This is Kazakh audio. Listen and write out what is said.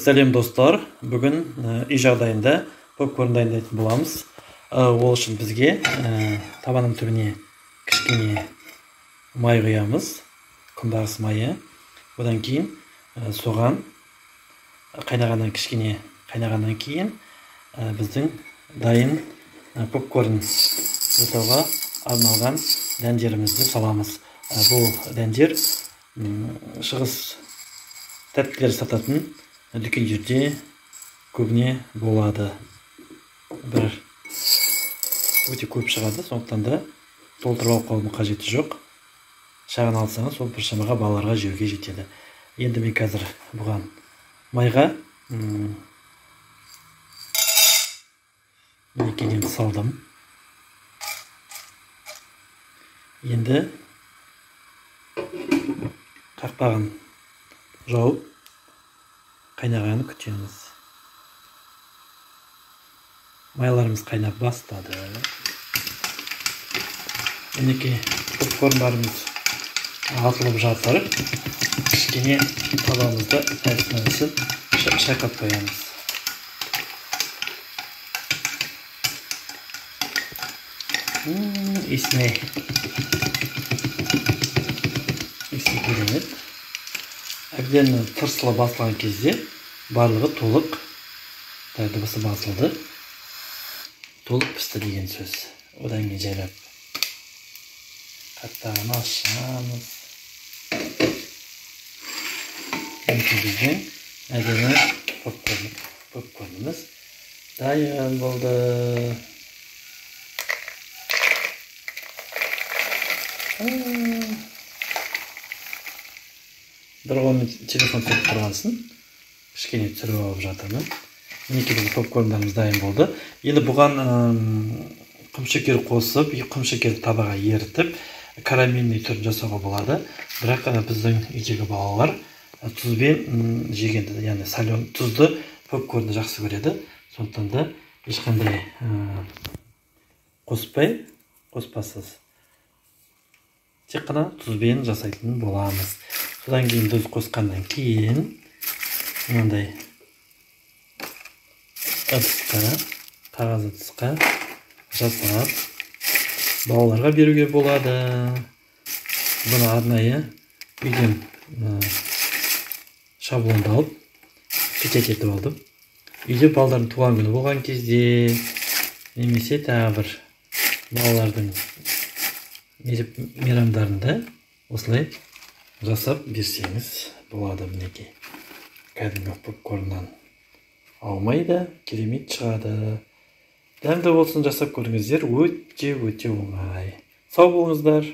Сәлем достар, бүгін үй жағдайында попкорн дайындайтын боламыз. Ол үшін бізге табанның түбіне кішкене май құямыз, күнбағыс майы. Одан кейін соған кішкене қайнағаннан кейін біздің дайын попкорн жасауға арналған дәндерімізді саламыз. Бұл дәндер шығыс тәттілер сататын дүкендерде көбіне болады. Бір өте көп шығады, сондықтан да толтырып алып қалудың қажеті жоқ. Шағын алсаңыз, сол бір шамаға балаларға жеуге жетеді. Енді мен қазір бұған майға мінекейден салдым. Енді қақпағын жауып қайнағанын күтеміз. Майларымыз қайнап бастады. Мінекей попкорндарымыз атылып жатыр. Кішкене табамызды әсін шайқап қоямыз. Исіне керемет. Әбден тырсылы басылған кезде барлығы толық дыбысы басылды. Толық пісті деген сөз. Одан кейін жайлап қаттағын ашамыз. Біздің әдемі попкорнымыз дайын болды. Бір қолмен телефон сөйтіп тұрғансын, кішкене түсіріп алып жатырмын. Мінекей попкорндарымыз дайын болды. Енді бұған құмшекер қосып, құмшекерді табаға ерітіп, карамельный түрін жасауға болады. Бірақ біздің үйдегі балалар тұзбен жегенді, яғни солен тұзды попкорнды жақсы көреді. Сондықтан да ешқандай қоспасыз. Тек қана тұзбен жасайтын боламыз. Содан кейін тұз қосқаннан кейін мынандай қағаз ыдысқа жасап балаларға беруге болады. Бұны арнайы үйден шаблондалып печать етіп алдым. Үйде балалардың туған күні болған кезде немесе тағы бір балалардың мейрамдарында осылай жасап берсеңіз болады. Мінекей кәдімгі попкорннан аумайды, керемет шығады. Дәмді болсын, жасап көріңіздер, өте оңай. Сау болыңыздар.